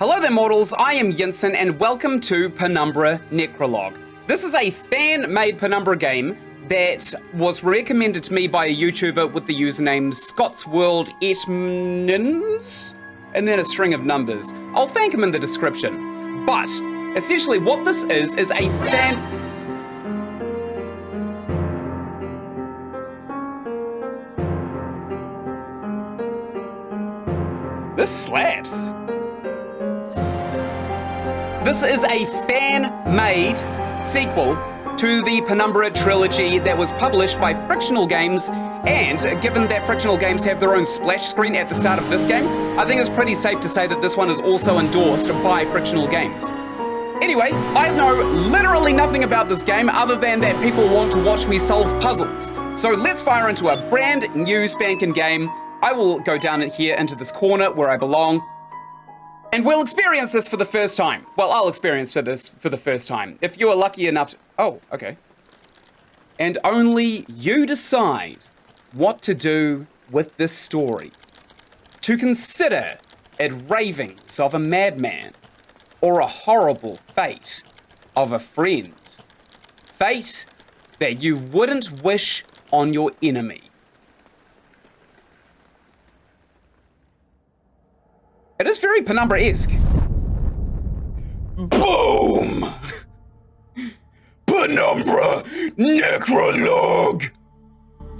Hello there mortals, I am Ynsin and welcome to Penumbra Necrologue. This is a fan-made Penumbra game that was recommended to me by a YouTuber with the username ScotsWorldEtmins, and then a string of numbers. I'll thank him in the description. But, essentially what this is a fan... This slaps. This is a fan-made sequel to the Penumbra trilogy that was published by Frictional Games, and given that Frictional Games have their own splash screen at the start of this game, I think it's pretty safe to say that this one is also endorsed by Frictional Games. Anyway, I know literally nothing about this game other than that people want to watch me solve puzzles. So let's fire into a brand new spanking game. I will go down here into this corner where I belong, and we'll experience this for the first time. Well, I'll experience this for the first time. If you are lucky enough to... Oh, okay. And only you decide what to do with this story. To consider it ravings of a madman, or a horrible fate of a friend. Fate that you wouldn't wish on your enemy. It is very Penumbra-esque. Boom! Penumbra Necrologue!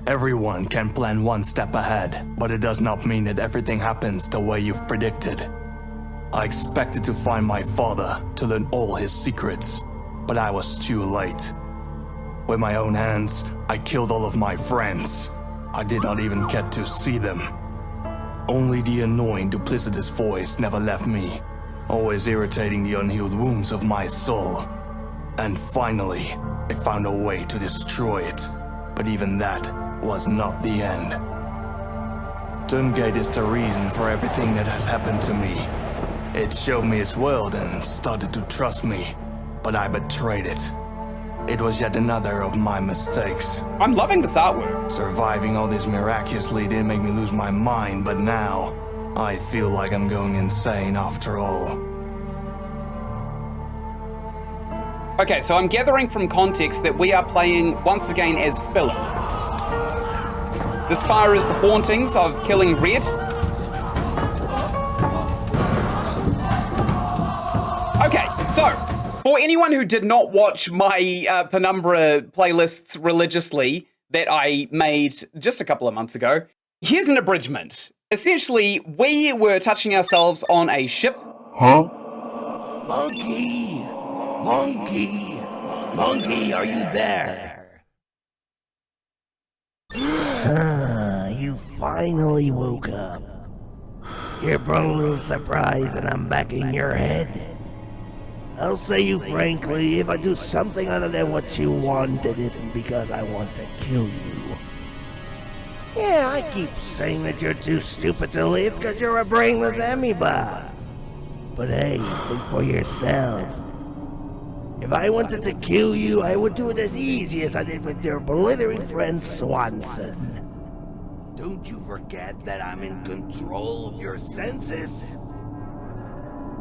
Everyone can plan one step ahead, but it does not mean that everything happens the way you've predicted. I expected to find my father, to learn all his secrets, but I was too late. With my own hands, I killed all of my friends. I did not even get to see them. Only the annoying, duplicitous voice never left me, always irritating the unhealed wounds of my soul. And finally, I found a way to destroy it, but even that was not the end. Tungate is the reason for everything that has happened to me. It showed me its world and started to trust me, but I betrayed it. It was yet another of my mistakes. I'm loving this artwork. Surviving all this miraculously did make me lose my mind, but now I feel like I'm going insane after all. Okay, so I'm gathering from context that we are playing once again as Philip. This fire is the hauntings of killing Red. Okay, so for anyone who did not watch my Penumbra playlists religiously that I made just a couple of months ago, here's an abridgment. Essentially, we were touching ourselves on a ship. Huh? Monkey! Monkey! Monkey, are you there? You finally woke up. You're probably a little surprised that I'm back in your head. I'll say you frankly, if I do something other than what you want, it isn't because I want to kill you. Yeah, I keep saying that you're too stupid to live because you're a brainless amoeba. But hey, think for yourself. If I wanted to kill you, I would do it as easy as I did with your blithering friend Swanson. Don't you forget that I'm in control of your senses?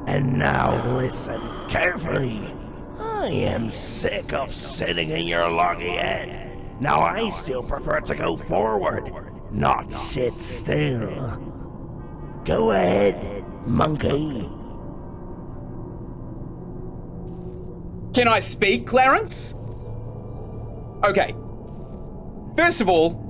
And now listen carefully. I am sick of sitting in your loggy head. Now I still prefer to go forward, not sit still. Go ahead, monkey. Can I speak, Clarence? Okay. First of all,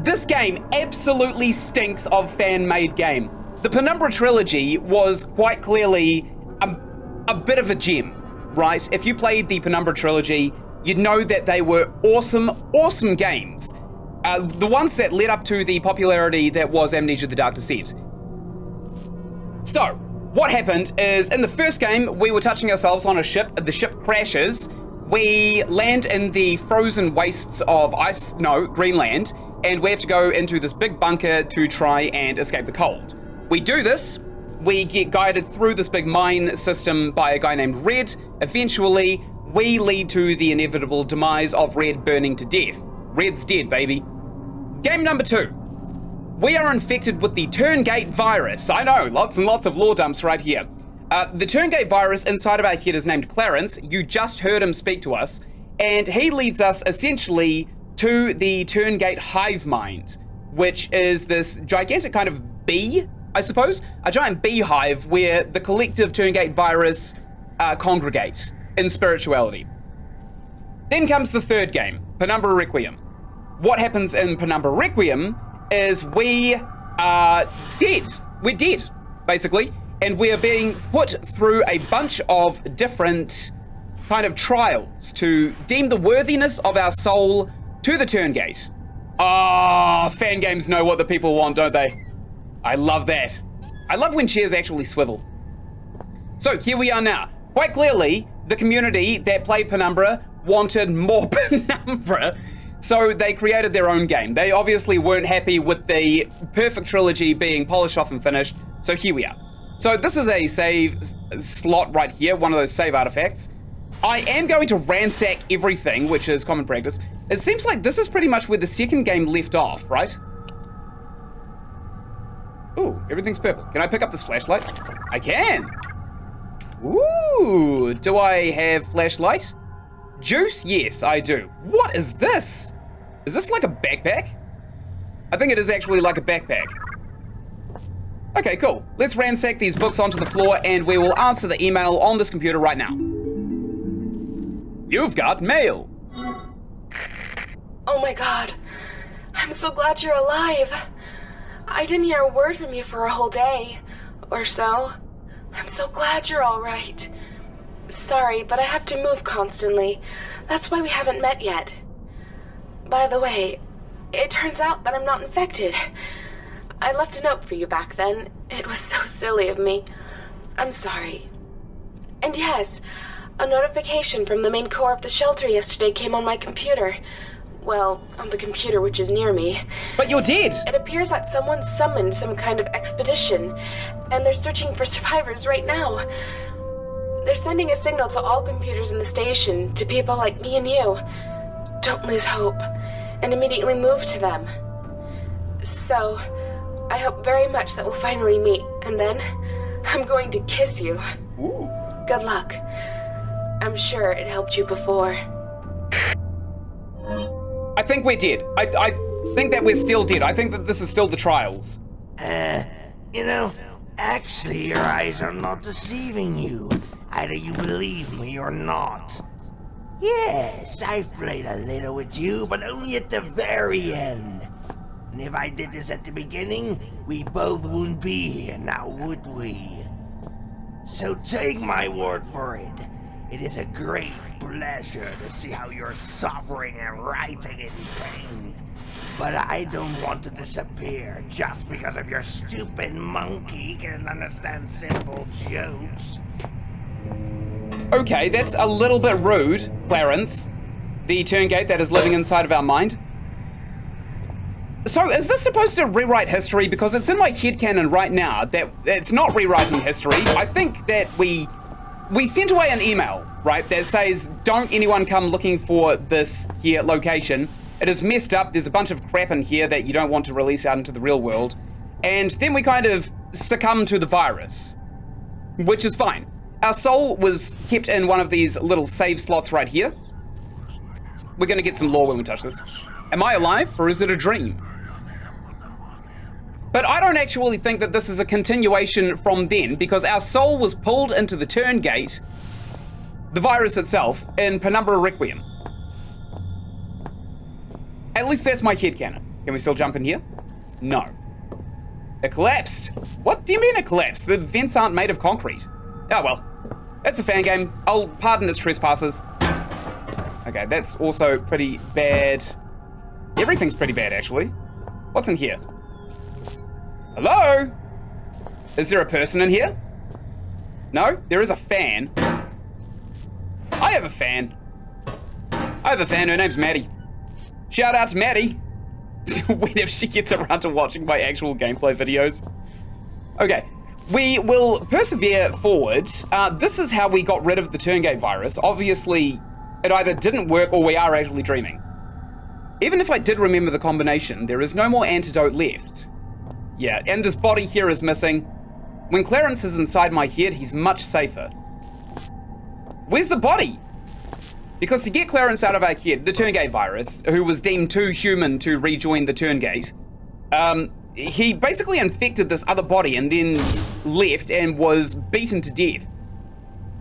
this game absolutely stinks of fan-made game. The Penumbra trilogy was quite clearly a bit of a gem, right? If you played the Penumbra trilogy, you'd know that they were awesome, awesome games. The ones that led up to the popularity that was Amnesia: The Dark Descent. So, what happened is, in the first game, we were touching ourselves on a ship, the ship crashes, we land in the frozen wastes of Greenland, and we have to go into this big bunker to try and escape the cold. We do this, we get guided through this big mine system by a guy named Red. Eventually, we lead to the inevitable demise of Red burning to death. Red's dead, baby. Game number 2. We are infected with the Turngate virus. I know, lots and lots of lore dumps right here. The Turngate virus inside of our head is named Clarence. You just heard him speak to us, and he leads us essentially to the Turngate hive mind, which is this gigantic kind of bee, I suppose, a giant beehive where the collective Turngate virus congregate in spirituality. Then comes the third game, Penumbra Requiem. What happens in Penumbra Requiem is we are dead. We're dead, basically, and we are being put through a bunch of different kind of trials to deem the worthiness of our soul to the Turngate. Ah, fan games know what the people want, don't they? I love that. I love when chairs actually swivel. So here we are now. Quite clearly, the community that played Penumbra wanted more Penumbra, so they created their own game. They obviously weren't happy with the perfect trilogy being polished off and finished, so here we are. So this is a save slot right here, one of those save artifacts. I am going to ransack everything, which is common practice. It seems like this is pretty much where the second game left off, right? Ooh, everything's purple. Can I pick up this flashlight? I can. Ooh, do I have flashlight? Juice? Yes, I do. What is this? Is this like a backpack? I think it is actually like a backpack. Okay, cool. Let's ransack these books onto the floor and we will answer the email on this computer right now. You've got mail. Oh my god. I'm so glad you're alive. I didn't hear a word from you for a whole day or so. I'm so glad you're all right. Sorry, but I have to move constantly. That's why we haven't met yet. By the way, it turns out that I'm not infected. I left a note for you back then. It was so silly of me. I'm sorry. And yes, a notification from the main core of the shelter yesterday came on my computer. Well, on the computer which is near me. But you're dead! It appears that someone summoned some kind of expedition, and they're searching for survivors right now. They're sending a signal to all computers in the station, to people like me and you. Don't lose hope, and immediately move to them. So, I hope very much that we'll finally meet, and then I'm going to kiss you. Ooh. Good luck. I'm sure it helped you before. I think we're dead. I think that we're still dead. I think that this is still the trials. You know, actually your eyes are not deceiving you. Either you believe me or not. Yes, I've played a little with you, but only at the very end. And if I did this at the beginning, we both wouldn't be here now, would we? So take my word for it. It is a great pleasure to see how you're suffering and writhing in pain. But I don't want to disappear just because of your stupid monkey can't understand simple jokes. Okay, that's a little bit rude, Clarence. The Turngate that is living inside of our mind. So, is this supposed to rewrite history? Because it's in my headcanon right now that it's not rewriting history. I think that we sent away an email, right, that says, don't anyone come looking for this here location. It is messed up. There's a bunch of crap in here that you don't want to release out into the real world. And then we kind of succumb to the virus, which is fine. Our soul was kept in one of these little save slots right here. We're going to get some lore when we touch this. Am I alive, or is it a dream? But I don't actually think that this is a continuation from then, because our soul was pulled into the Turngate, the virus itself, in Penumbra Requiem. At least that's my headcanon. Can we still jump in here? No. It collapsed. What do you mean it collapsed? The vents aren't made of concrete. Oh well. It's a fan game. I'll pardon its trespasses. Okay, that's also pretty bad. Everything's pretty bad, actually. What's in here? Hello? Is there a person in here? No? There is a fan. I have a fan. I have a fan. Her name's Maddie. Shout out to Maddie. Whenever she gets around to watching my actual gameplay videos. Okay. We will persevere forward. This is how we got rid of the Turngate virus. Obviously, it either didn't work or we are actually dreaming. Even if I did remember the combination, there is no more antidote left. Yeah, and this body here is missing. When Clarence is inside my head, he's much safer. Where's the body? Because to get Clarence out of our head, the Turngate virus, who was deemed too human to rejoin the Turngate, he basically infected this other body and then left and was beaten to death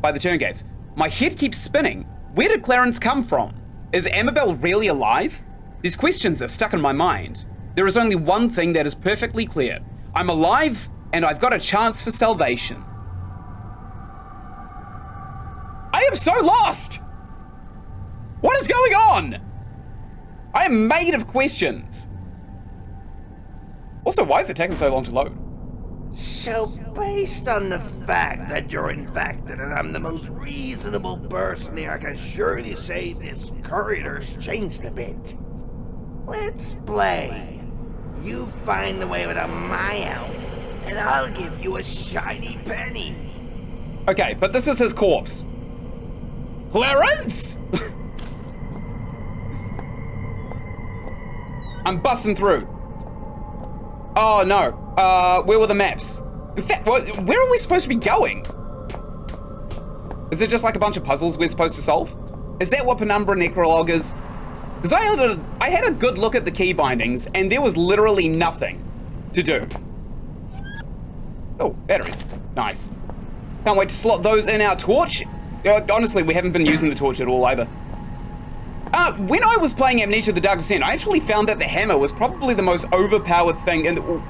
by the Turngates. My head keeps spinning. Where did Clarence come from? Is Amabel really alive? These questions are stuck in my mind. There is only one thing that is perfectly clear. I'm alive and I've got a chance for salvation. I am so lost! What is going on? I am made of questions. Also, why is it taking so long to load? So, based on the fact that you're infected and I'm the most reasonable person here, I can surely say this corridor's changed a bit. Let's play. You find the way without my help, and I'll give you a shiny penny. Okay, but this is his corpse. Clarence! I'm busting through. Oh no, where were the maps? In fact, where are we supposed to be going? Is it just like a bunch of puzzles we're supposed to solve? Is that what Penumbra Necrologue is? Because I had a good look at the key bindings and there was literally nothing to do. Oh, batteries, nice. Can't wait to slot those in our torch. Honestly, we haven't been using the torch at all either. When I was playing Amnesia the Dark Descent, I actually found that the hammer was probably the most overpowered thing in the...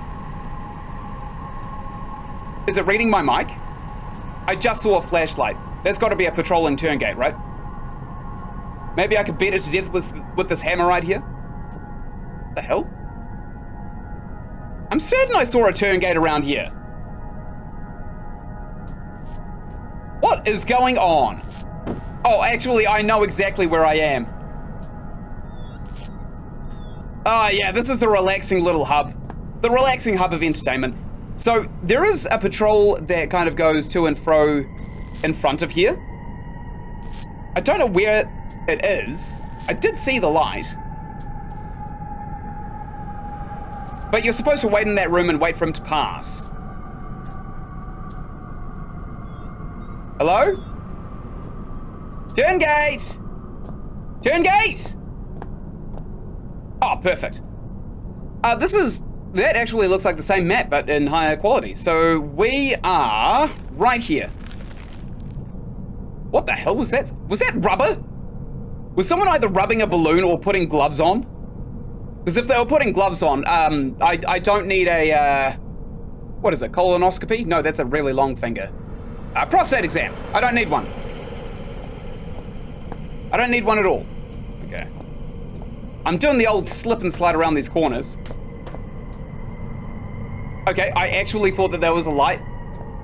Is it reading my mic? I just saw a flashlight. That's got to be a patrolling Turngate, right? Maybe I could beat it to death with this hammer right here? The hell? I'm certain I saw a Turngate around here. What is going on? Oh, actually, I know exactly where I am. Oh yeah, this is the relaxing little hub. The relaxing hub of entertainment. So there is a patrol that kind of goes to and fro in front of here. I don't know where it is. I did see the light. But you're supposed to wait in that room and wait for him to pass. Hello? Turngate! Turngate! Oh, perfect. That actually looks like the same map, but in higher quality. So we are right here. What the hell was that? Was that rubber? Was someone either rubbing a balloon or putting gloves on? Because if they were putting gloves on, I don't need a, what is it, colonoscopy? No, that's a really long finger. Prostate exam. I don't need one. I don't need one at all. Okay. I'm doing the old slip and slide around these corners. Okay, I actually thought that there was a light.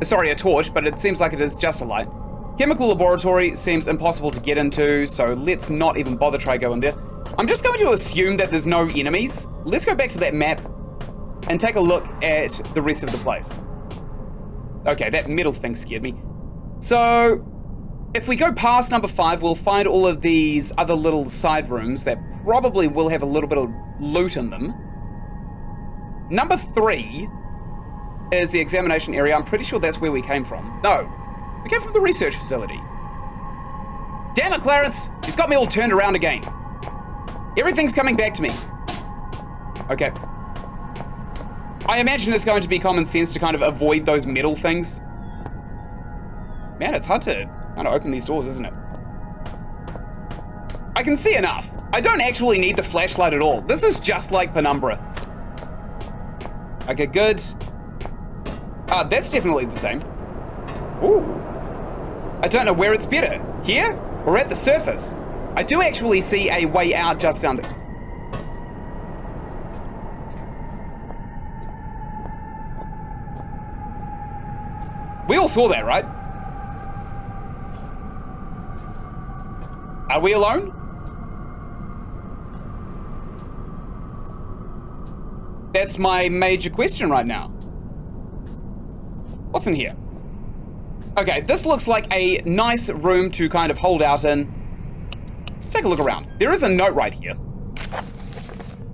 Sorry, a torch, but it seems like it is just a light. Chemical laboratory seems impossible to get into, so let's not even bother try going there. I'm just going to assume that there's no enemies. Let's go back to that map and take a look at the rest of the place. Okay, that metal thing scared me. So, if we go past number 5, we'll find all of these other little side rooms that probably will have a little bit of loot in them. Number 3 is the examination area. I'm pretty sure that's where we came from. No, we came from the research facility. Damn it, Clarence! He's got me all turned around again. Everything's coming back to me. Okay. I imagine it's going to be common sense to kind of avoid those metal things. Man, it's hard to kind of open these doors, isn't it? I can see enough. I don't actually need the flashlight at all. This is just like Penumbra. Okay, good. That's definitely the same. Ooh. I don't know where it's better. Here or at the surface? I do actually see a way out just down there. We all saw that, right? Are we alone? That's my major question right now. What's in here? Okay, this looks like a nice room to kind of hold out in. Let's take a look around. There is a note right here.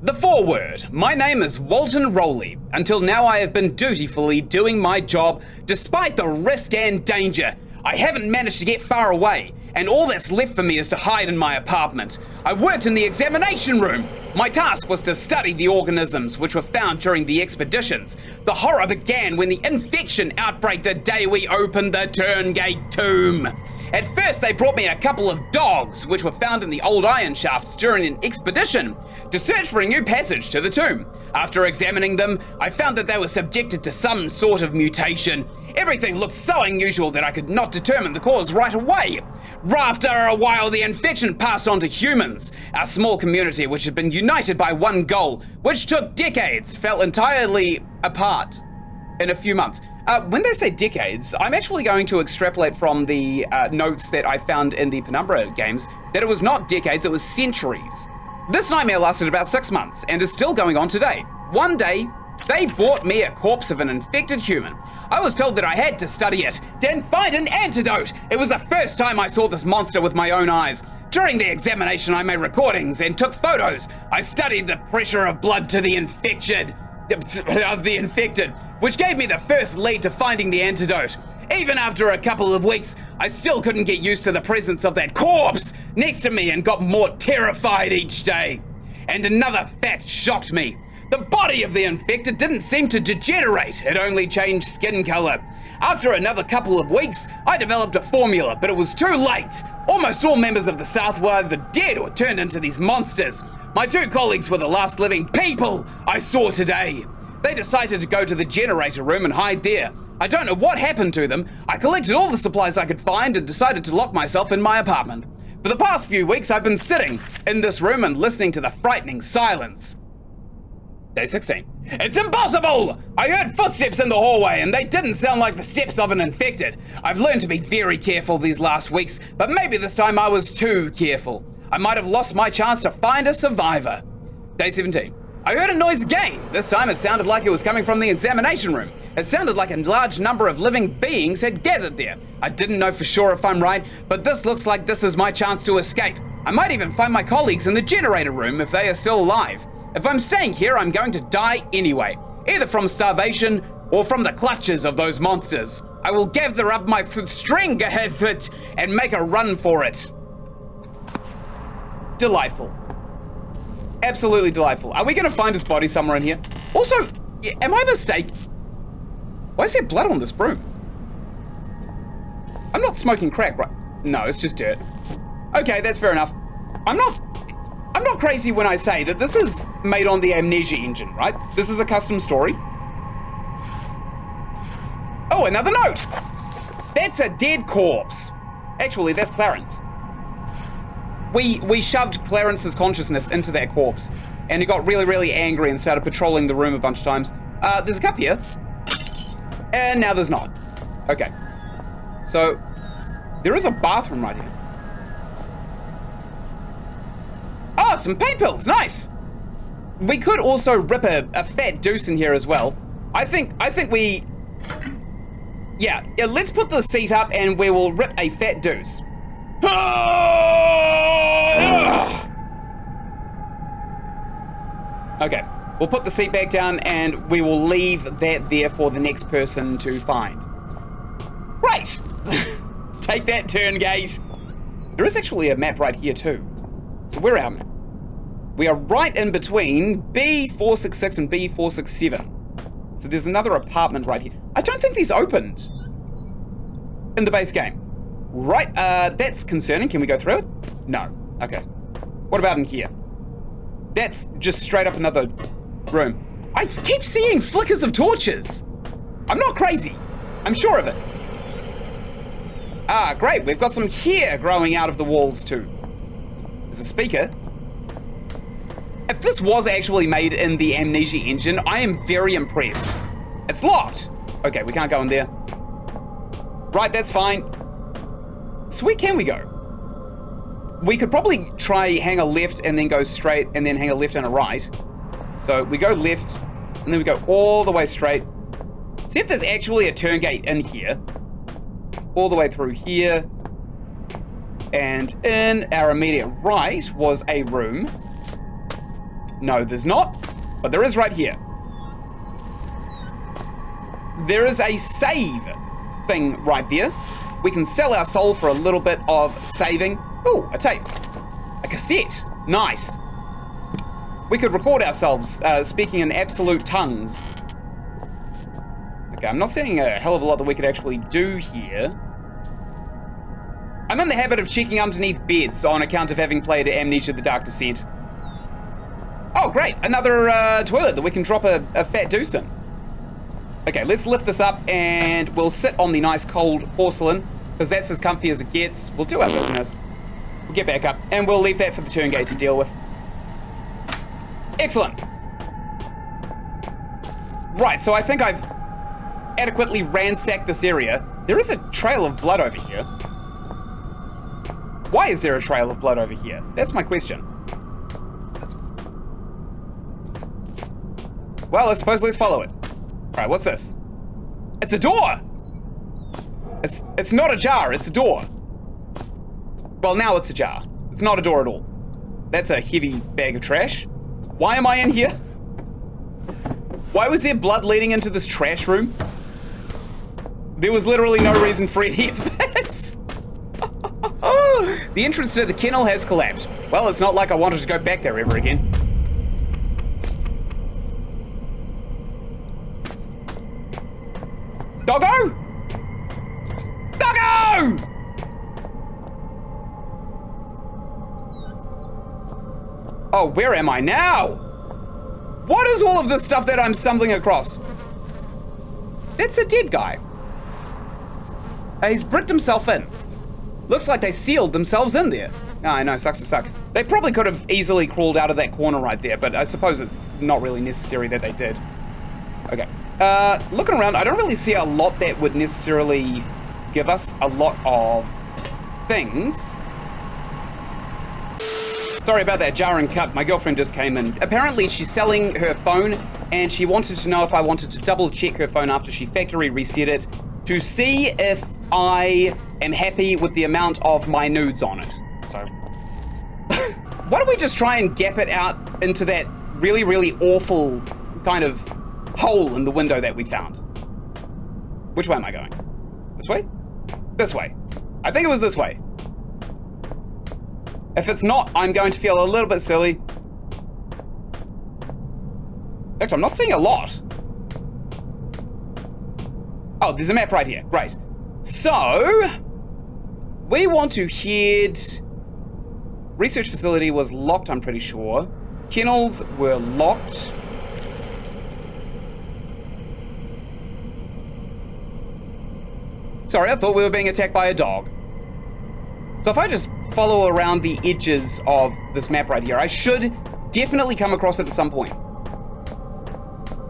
The foreword. My name is Walton Rowley. Until now I have been dutifully doing my job despite the risk and danger. I haven't managed to get far away, and all that's left for me is to hide in my apartment. I worked in the examination room. My task was to study the organisms which were found during the expeditions. The horror began when the infection outbreak the day we opened the Turngate tomb. At first they brought me a couple of dogs which were found in the old iron shafts during an expedition to search for a new passage to the tomb. After examining them, I found that they were subjected to some sort of mutation. Everything looked so unusual that I could not determine the cause right away. After a while, the infection passed on to humans. Our small community, which had been united by one goal, which took decades, fell entirely apart in a few months. When they say decades, I'm actually going to extrapolate from the notes that I found in the Penumbra games that it was not decades, it was centuries. This nightmare lasted about 6 months and is still going on today. One day, they brought me a corpse of an infected human. I was told that I had to study it, then find an antidote. It was the first time I saw this monster with my own eyes. During the examination, I made recordings and took photos. I studied the pressure of blood to the infected, which gave me the first lead to finding the antidote. Even after a couple of weeks, I still couldn't get used to the presence of that corpse next to me and got more terrified each day. And another fact shocked me. The body of the infected didn't seem to degenerate, it only changed skin color. After another couple of weeks, I developed a formula, but it was too late. Almost all members of the South were either dead or turned into these monsters. My 2 colleagues were the last living people I saw today. They decided to go to the generator room and hide there. I don't know what happened to them. I collected all the supplies I could find and decided to lock myself in my apartment. For the past few weeks, I've been sitting in this room and listening to the frightening silence. Day 16. It's impossible! I heard footsteps in the hallway and they didn't sound like the steps of an infected. I've learned to be very careful these last weeks, but maybe this time I was too careful. I might have lost my chance to find a survivor. Day 17. I heard a noise again. This time it sounded like it was coming from the examination room. It sounded like a large number of living beings had gathered there. I didn't know for sure if I'm right, but this looks like this is my chance to escape. I might even find my colleagues in the generator room if they are still alive. If I'm staying here, I'm going to die anyway, either from starvation or from the clutches of those monsters. I will gather up my string and make a run for it. Delightful. Absolutely delightful. Are we going to find his body somewhere in here? Also, am I mistaken? Why is there blood on this broom? I'm not smoking crack, right? No, it's just dirt. Okay, that's fair enough. I'm not crazy when I say that this is made on the Amnesia engine, right? This is a custom story. Oh, another note. That's a dead corpse. Actually, that's Clarence. We shoved Clarence's consciousness into that corpse, and he got really, really angry and started patrolling the room a bunch of times. There's a cup here, and now there's not. Okay, so there is a bathroom right here. Oh, some pain pills, nice. We could also rip a fat deuce in here as well. I think we, yeah, let's put the seat up and we will rip a fat deuce. Okay, we'll put the seat back down and we will leave that there for the next person to find. Right, take that Turngate. There is actually a map right here too. So where are we? We are right in between B466 and B467. So there's another apartment right here. I don't think these opened in the base game. Right, that's concerning. Can we go through it? No. Okay. What about in here? That's just straight up another room. I keep seeing flickers of torches. I'm not crazy. I'm sure of it. Ah, great. We've got some hair growing out of the walls too. There's a speaker. If this was actually made in the Amnesia engine, I am very impressed. It's locked. Okay, we can't go in there. Right, that's fine. So where can we go? We could probably try hang a left and then go straight and then hang a left and a right. So we go left and then we go all the way straight. See if there's actually a Turngate in here. All the way through here. And in our immediate right was a room. No, there's not. But there is right here. There is a save thing right there. We can sell our soul for a little bit of saving. Ooh, a tape. A cassette. Nice. We could record ourselves speaking in absolute tongues. Okay, I'm not seeing a hell of a lot that we could actually do here. I'm in the habit of checking underneath beds on account of having played Amnesia: The Dark Descent. Oh, great. Another toilet that we can drop a fat deuce in. Okay, let's lift this up and we'll sit on the nice cold porcelain because that's as comfy as it gets. We'll do our business. We'll get back up and we'll leave that for the turn gate to deal with. Excellent. Right, so I think I've adequately ransacked this area. There is a trail of blood over here. Why is there a trail of blood over here? That's my question. Well, I suppose let's follow it. All right, what's this? It's a door! It's not a jar, it's a door. Well, now it's a jar. It's not a door at all. That's a heavy bag of trash. Why am I in here? Why was there blood leading into this trash room? There was literally no reason for any of this. The entrance to the kennel has collapsed. Well, it's not like I wanted to go back there ever again. Doggo! Doggo! Oh, where am I now? What is all of this stuff that I'm stumbling across? That's a dead guy. He's bricked himself in. Looks like they sealed themselves in there. Oh, I know, sucks to suck. They probably could have easily crawled out of that corner right there, but I suppose it's not really necessary that they did. Okay. Looking around, I don't really see a lot that would necessarily give us a lot of things. Sorry about that jar and cut. My girlfriend just came in. Apparently she's selling her phone and she wanted to know if I wanted to double check her phone after she factory reset it to see if I am happy with the amount of my nudes on it. So, why don't we just try and gap it out into that really, really awful kind of hole in the window that we found. Which way am I going? This way? This way. I think it was this way. If it's not, I'm going to feel a little bit silly. Actually, I'm not seeing a lot. Oh, there's a map right here. Great. So, we want to head... Research facility was locked, I'm pretty sure. Kennels were locked. Sorry, I thought we were being attacked by a dog. So if I just follow around the edges of this map right here, I should definitely come across it at some point.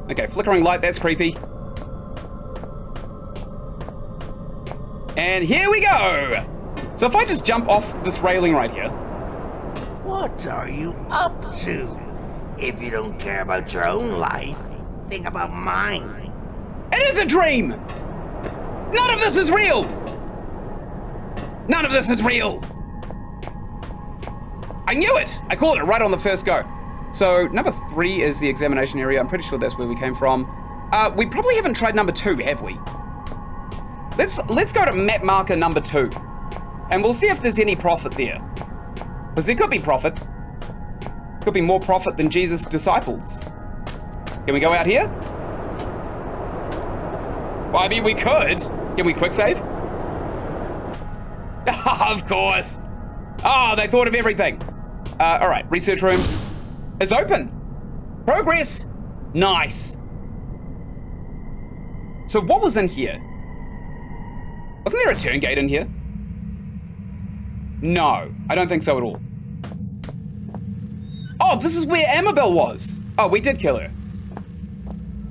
Okay, flickering light, that's creepy. And here we go! So if I just jump off this railing right here. What are you up to? If you don't care about your own life, think about mine. It is a dream! None of this is real! None of this is real! I knew it! I called it right on the first go. So, number 3 is the examination area. I'm pretty sure that's where we came from. We probably haven't tried number 2, have we? Let's go to map marker number 2. And we'll see if there's any profit there. Because there could be profit. Could be more profit than Jesus' disciples. Can we go out here? Well, I mean, we could. Can we quick save? Of course. Oh, they thought of everything. All right, research room is open. Progress. Nice. So what was in here? Wasn't there a turn gate in here? No, I don't think so at all. Oh, this is where Amabel was. Oh, we did kill her.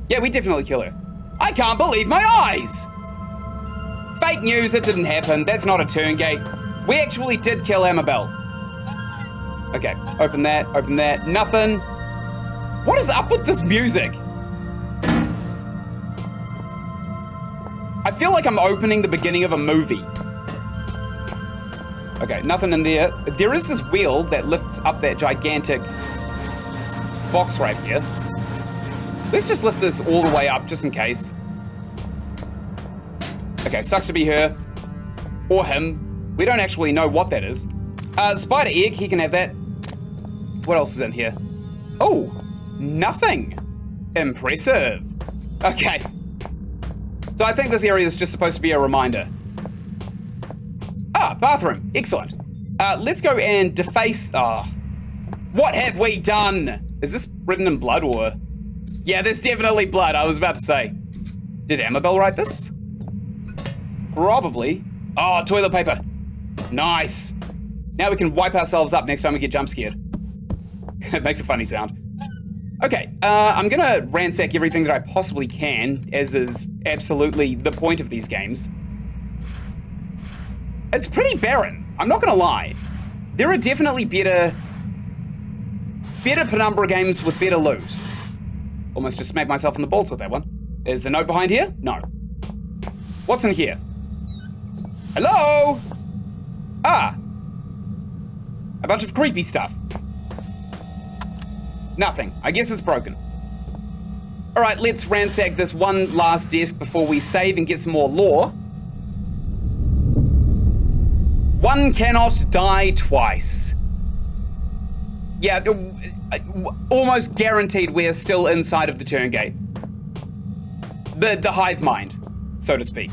Yeah, we definitely kill her. I can't believe my eyes. Fake news, it didn't happen. That's not a turn gate. We actually did kill Amabel. Okay, open that, nothing. What is up with this music? I feel like I'm opening the beginning of a movie. Okay, nothing in there. There is this wheel that lifts up that gigantic box right here. Let's just lift this all the way up, just in case. Okay, sucks to be her. Or him. We don't actually know what that is. Spider egg, he can have that. What else is in here? Oh, nothing. Impressive. Okay. So I think this area is just supposed to be a reminder. Ah, bathroom. Excellent. Let's go and deface... what have we done? Is this written in blood or... Yeah, there's definitely blood, I was about to say. Did Amabel write this? Probably. Oh, toilet paper. Nice. Now we can wipe ourselves up next time we get jump scared. It makes a funny sound. Okay, I'm gonna ransack everything that I possibly can, as is absolutely the point of these games. It's pretty barren, I'm not gonna lie. There are definitely better Penumbra games with better loot. Almost just smacked myself in the balls with that one. Is the note behind here? No. What's in here? Hello? Ah. A bunch of creepy stuff. Nothing. I guess it's broken. All right, let's ransack this one last desk before we save and get some more lore. One cannot die twice. Yeah, almost guaranteed we're still inside of the turn gate. The hive mind, so to speak.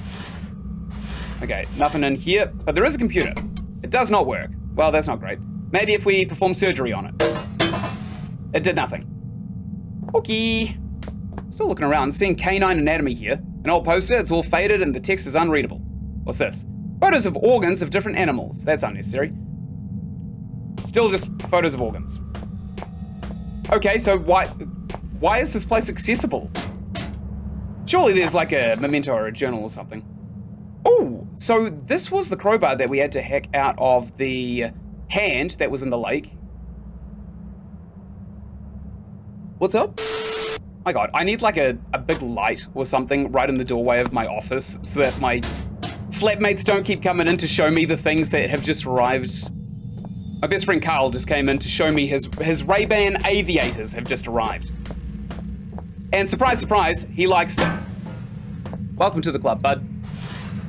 Okay, nothing in here, but there is a computer. It does not work. Well, that's not great. Maybe if we perform surgery on it. It did nothing. Okay. Still looking around, seeing canine anatomy here. An old poster, it's all faded and the text is unreadable. What's this? Photos of organs of different animals. That's unnecessary. Still just photos of organs. Okay, so why is this place accessible? Surely there's like a memento or a journal or something. Oh, so this was the crowbar that we had to hack out of the hand that was in the lake. What's up? My God, I need like a big light or something right in the doorway of my office so that my flatmates don't keep coming in to show me the things that have just arrived. My best friend Carl just came in to show me his Ray-Ban aviators have just arrived. And surprise, surprise, he likes them. Welcome to the club, bud.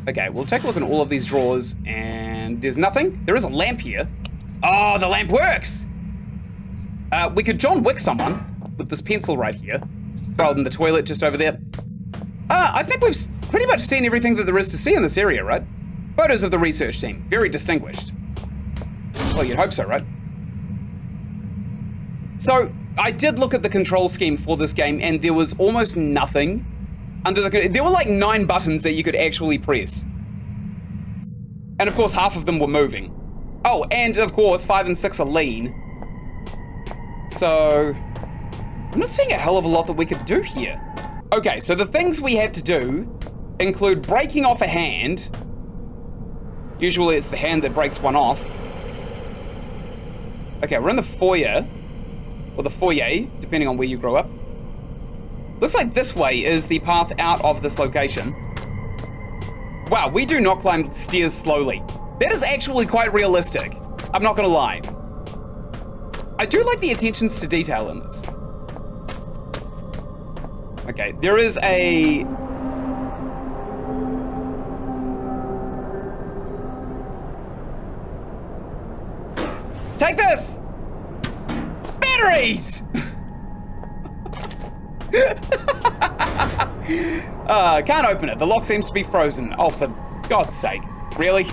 Okay, we'll take a look in all of these drawers and there's nothing. There is a lamp here. Oh, the lamp works! We could John Wick someone with this pencil right here, rather than the toilet just over there. I think we've pretty much seen everything that there is to see in this area, right? Photos of the research team, very distinguished. Well, you'd hope so, right? So, I did look at the control scheme for this game and there was almost nothing under the... There were like 9 buttons that you could actually press. And of course, half of them were moving. Oh, and of course, 5 and 6 are lean. So... I'm not seeing a hell of a lot that we could do here. Okay, so the things we have to do include breaking off a hand. Usually it's the hand that breaks one off. Okay, we're in the foyer. Or the foyer, depending on where you grow up. Looks like this way is the path out of this location. Wow, we do not climb stairs slowly. That is actually quite realistic. I'm not gonna lie. I do like the attentions to detail in this. Okay, there is a... Take this! Batteries! Can't open it. The lock seems to be frozen. Oh, for God's sake. Really?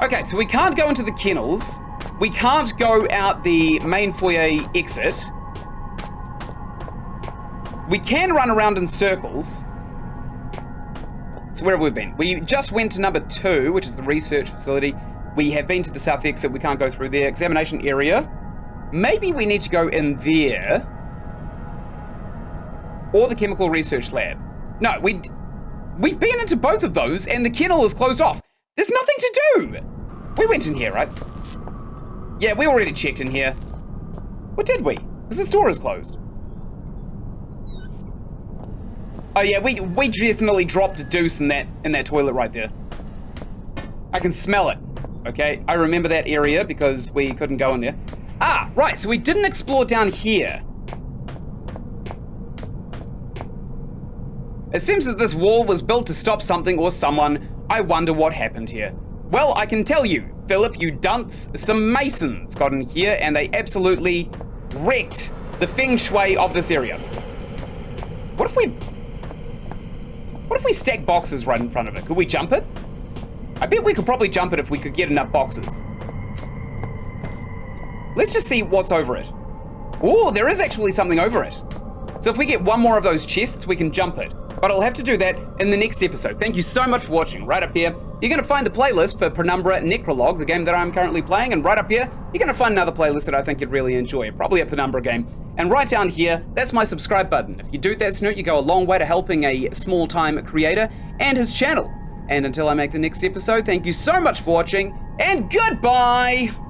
Okay, so we can't go into the kennels. We can't go out the main foyer exit. We can run around in circles. So where have we been? We just went to number 2, which is the research facility. We have been to the south exit. We can't go through there. Examination area. Maybe we need to go in there. Or the chemical research lab. No, we've been into both of those and the kennel is closed off. There's nothing to do. We went in here, right? Yeah, we already checked in here. What did we? Because this door is closed. Oh yeah, we definitely dropped a deuce in that toilet right there. I can smell it. Okay, I remember that area because we couldn't go in there. Ah, right, so we didn't explore down here. It seems that this wall was built to stop something or someone. I wonder what happened here. Well, I can tell you, Philip, you dunce, some masons got in here and they absolutely wrecked the feng shui of this area. What if we stack boxes right in front of it? Could we jump it? I bet we could probably jump it if we could get enough boxes. Let's just see what's over it. Oh, there is actually something over it. So if we get one more of those chests, we can jump it. But I'll have to do that in the next episode. Thank you so much for watching. Right up here, you're going to find the playlist for Penumbra Necrologue, the game that I'm currently playing. And right up here, you're going to find another playlist that I think you'd really enjoy, probably a Penumbra game. And right down here, that's my subscribe button. If you do that, Snoot, you go a long way to helping a small-time creator and his channel. And until I make the next episode, thank you so much for watching, and goodbye!